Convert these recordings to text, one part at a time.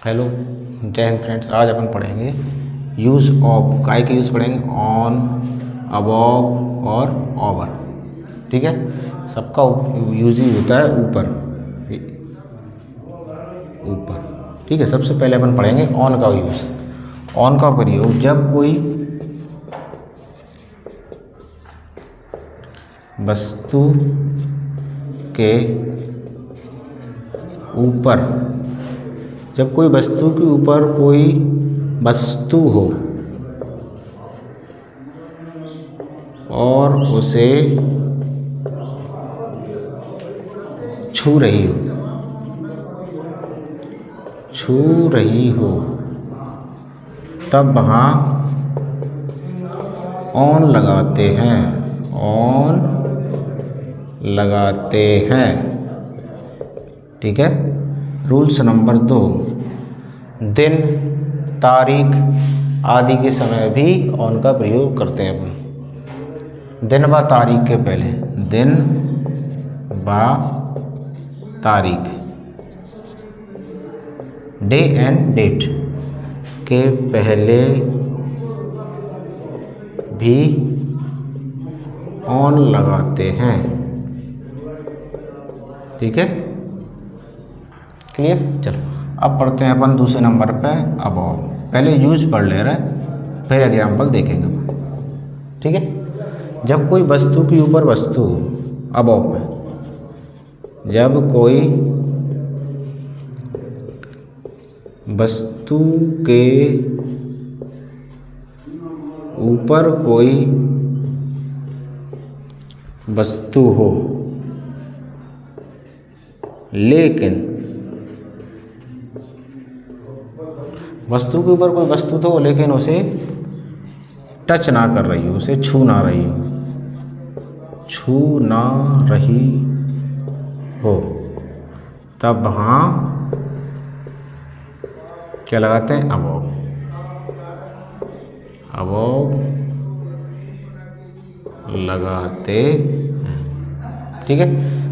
Hello, जय Hind friends. आज अपन पढ़ेंगे यूज़ ऑफ। काय के यूज़ पढ़ेंगे ऑन, अबव और ओवर। ठीक है, सबका यूज ही होता है ऊपर ऊपर। ठीक है, सबसे पहले अपन पढ़ेंगे ऑन का यूज़। ऑन का प्रयोग जब कोई वस्तु के ऊपर, जब कोई वस्तु के ऊपर कोई वस्तु हो और उसे छू रही हो तब वहाँ ऑन लगाते हैं। ठीक है। रूल्स नंबर 2, दिन, तारीख आदि के समय भी ऑन का प्रयोग करते हैं अपन। दिन व तारीख के पहले, दिन व तारीख, डे एंड डेट के पहले भी ऑन लगाते हैं। ठीक है, क्लियर। चलो अब पढ़ते हैं अपन दूसरे नंबर पे अबव। पहले यूज पढ़ ले रहे, फिर एग्जाम्पल देखेंगे। ठीक है, जब कोई वस्तु के ऊपर वस्तु, अबव में जब कोई वस्तु के ऊपर कोई वस्तु हो लेकिन वस्तु के ऊपर कोई वस्तु तो लेकिन उसे टच ना कर रही हो, उसे छू ना रही हो, तब वहाँ क्या लगाते हैं? अबव लगाते हैं। ठीक है,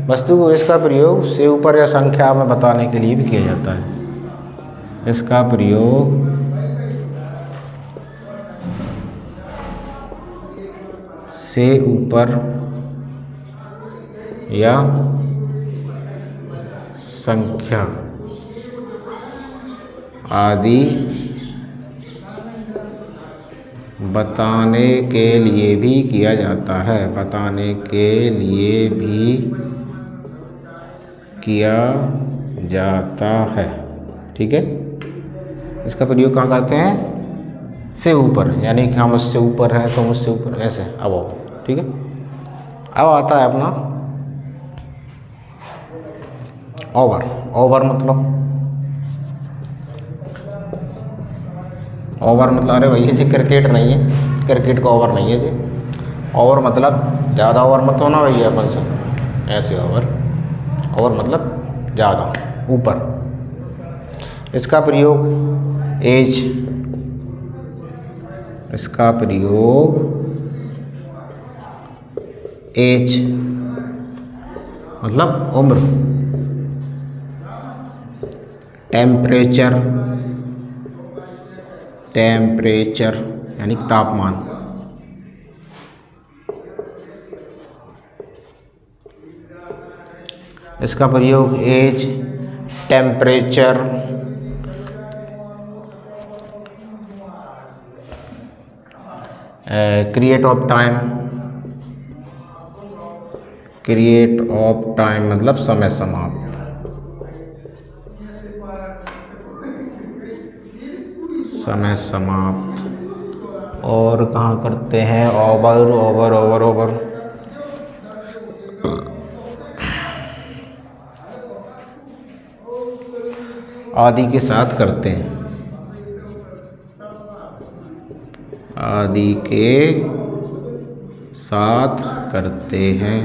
वस्तु को इसका प्रयोग से ऊपर या संख्या में बताने के लिए भी किया जाता है। इसका प्रयोग से ऊपर या संख्या आदि बताने के लिए भी किया जाता है। ठीक है, इसका प्रयोग कहाँ करते हैं? से ऊपर, यानी कि हम उससे ऊपर हैं तो मुझसे ऊपर, ऐसे अबव। ठीक है, अब आता है अपना ओवर। ओवर मतलब अरे भैया जी क्रिकेट नहीं है, क्रिकेट का ओवर नहीं है जी। ओवर मतलब ज़्यादा ओवर मत होना भैया अपन से, ऐसे ओवर मतलब ज़्यादा ऊपर। इसका प्रयोग एज, मतलब उम्र। टेम्परेचर यानी तापमान। इसका प्रयोग as, temperature, create of time मतलब समय समाप्त। और कहाँ करते हैं? ओवर आदि के साथ करते हैं।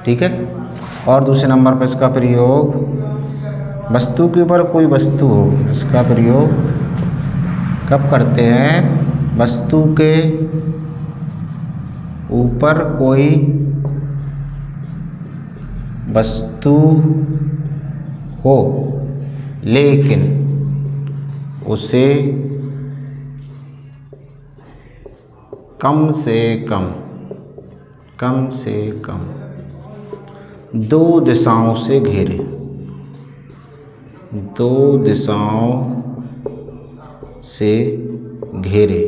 ठीक है, और दूसरे नंबर पर इसका प्रयोग वस्तु के ऊपर कोई वस्तु हो, इसका प्रयोग कब करते हैं? वस्तु के ऊपर कोई वस्तु हो लेकिन उसे कम से कम 2 दिशाओं से घेरे, 2 दिशाओं से घेरे,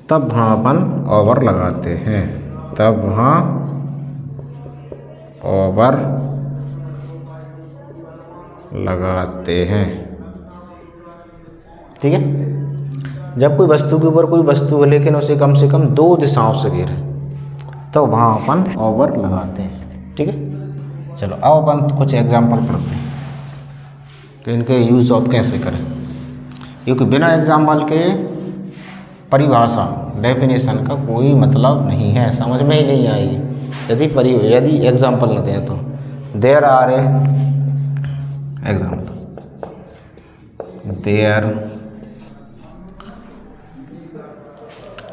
तब वहाँ अपन ओवर लगाते हैं, तब वहाँ ओवर लगाते हैं। ठीक है, जब कोई वस्तु के ऊपर कोई वस्तु है लेकिन उसे कम से कम 2 दिशाओं से घेरे तो वहाँ अपन ओवर लगाते हैं। ठीक है, चलो अब अपन कुछ एग्जाम्पल पढ़ते हैं कि इनके यूज़ ऑफ कैसे करें, क्योंकि बिना एग्जाम्पल के परिभाषा डेफिनेशन का कोई मतलब नहीं है, समझ में ही नहीं आएगी यदि एग्जाम्पल न दें तो। There are a example,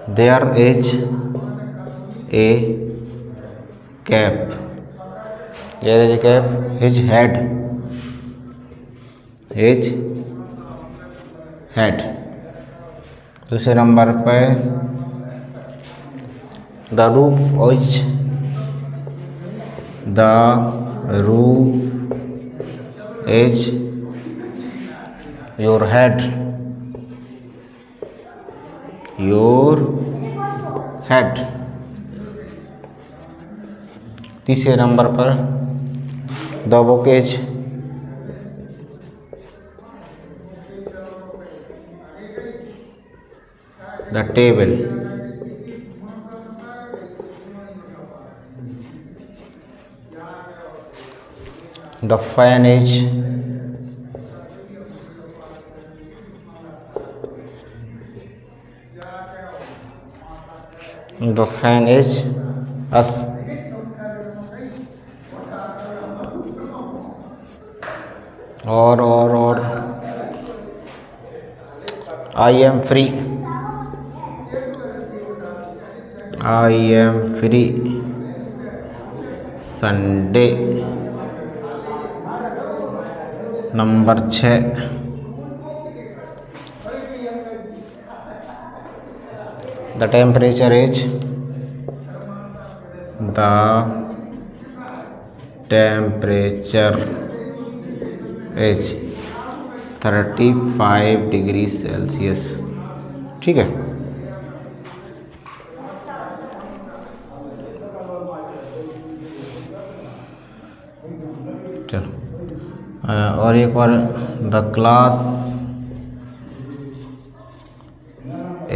there is a cap, there is a cap, his head. दूसरे नंबर पे the roof is your head, तीसरे नंबर पर the book is the table, the fan is us, और I am free Sunday। Number 6 the temperature is 35 degree Celsius. ठीक है, चलो और एक बार द क्लास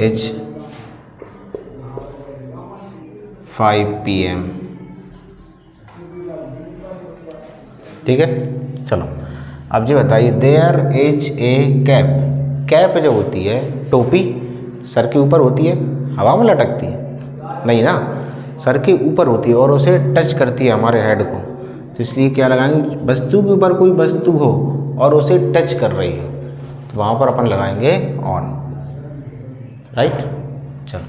इज 5 PM। ठीक है, चलो अब जी बताइए there is a cap. Cap जो होती है टोपी सर के ऊपर होती है, हवा में लटकती है नहीं ना, सर के ऊपर होती है और उसे टच करती है हमारे हेड को, तो इसलिए क्या लगाएंगे, वस्तु के ऊपर कोई वस्तु हो और उसे टच कर रही है तो वहाँ पर अपन लगाएंगे ऑन। राइट, चलो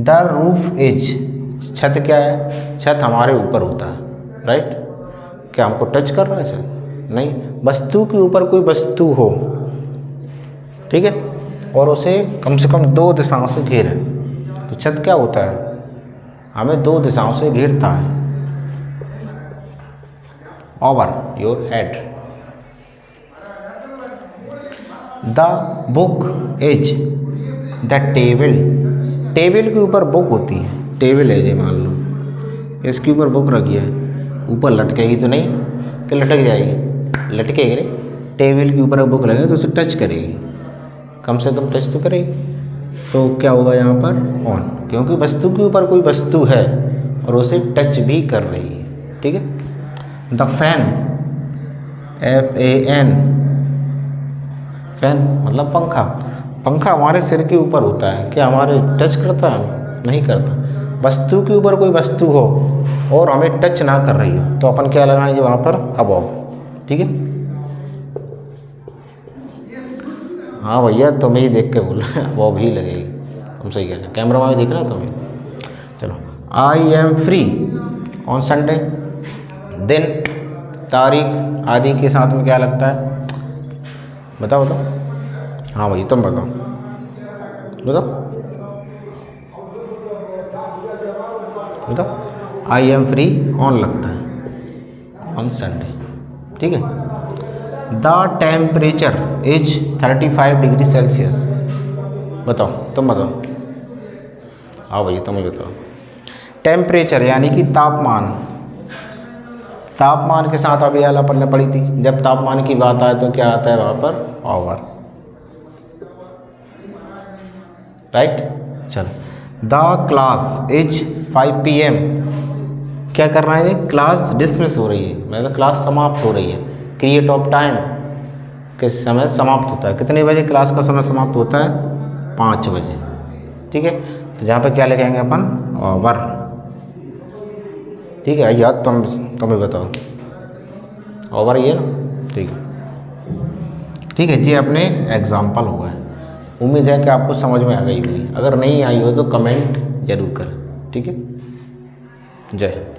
द रूफ इज, छत क्या है, छत हमारे ऊपर होता है। राइट, क्या हमको टच कर रहा है छत, नहीं, वस्तु के ऊपर कोई वस्तु हो, ठीक है, और उसे कम से कम 2 दिशाओं से घेरे, तो छत क्या होता है, हमें 2 दिशाओं से घेरता है, over your head. The book is the table, table के ऊपर बुक होती है, टेबल है जी मान लो, इसके ऊपर बुक रखी है, ऊपर लटकेगी तो नहीं, तो लटक जाएगी, लटकेगी नहीं, टेबल के ऊपर बुक लगेगी तो उसे टच करेगी, कम से कम टच तो करेगी, तो क्या होगा यहाँ पर ऑन, क्योंकि वस्तु के ऊपर कोई वस्तु है और उसे टच भी कर रही है। ठीक है, द फैन, FAN, फैन मतलब पंखा, पंखा हमारे सिर के ऊपर होता है, क्या हमारे टच करता है, नहीं करता, वस्तु के ऊपर कोई वस्तु हो और हमें टच ना कर रही हो तो अपन क्या लगाएंगे वहाँ पर अबव। ठीक है, हाँ भैया तुम्हें ही देख के बोल रहे हैं, वो भी लगेगी, हम सही कह रहे हैं, कैमरा में देख रहे हो तुम्हें। चलो, I am free on Sunday, then तारीख आदि के साथ में क्या लगता है? बताओ बताओ। हाँ भाई तुम बताओ बताओ बताओ। आई एम फ्री ऑन लगता है ऑन संडे, ठीक है। The temperature is 35 degree Celsius. बताओ तुम बताओ। हाँ भैया तुम ही बताओ। टेम्परेचर यानी कि तापमान, तापमान के साथ अभी अपन ने पढ़ी थी, जब तापमान की बात आए तो क्या आता है वहाँ पर? Over, right. चलो। The class is 5 PM। क्या कर रहा है? क्लास डिसमिस हो रही है, मतलब क्लास समाप्त हो रही है। क्रिएट ऑफ टाइम, किस समय समाप्त होता है? कितने बजे क्लास का समय समाप्त होता है? 5 बजे, ठीक है। तो जहाँ पे क्या लिखेंगे अपन? ओवर, ठीक है। याद तुम ही बताओ। ओवर ये ना, ठीक है ठीक है जी। अपने एग्जाम्पल हो गए। उम्मीद है कि आपको समझ में आ गई होगी। अगर नहीं आई हो तो कमेंट जरूर करें, ठीक है। जय हिंद।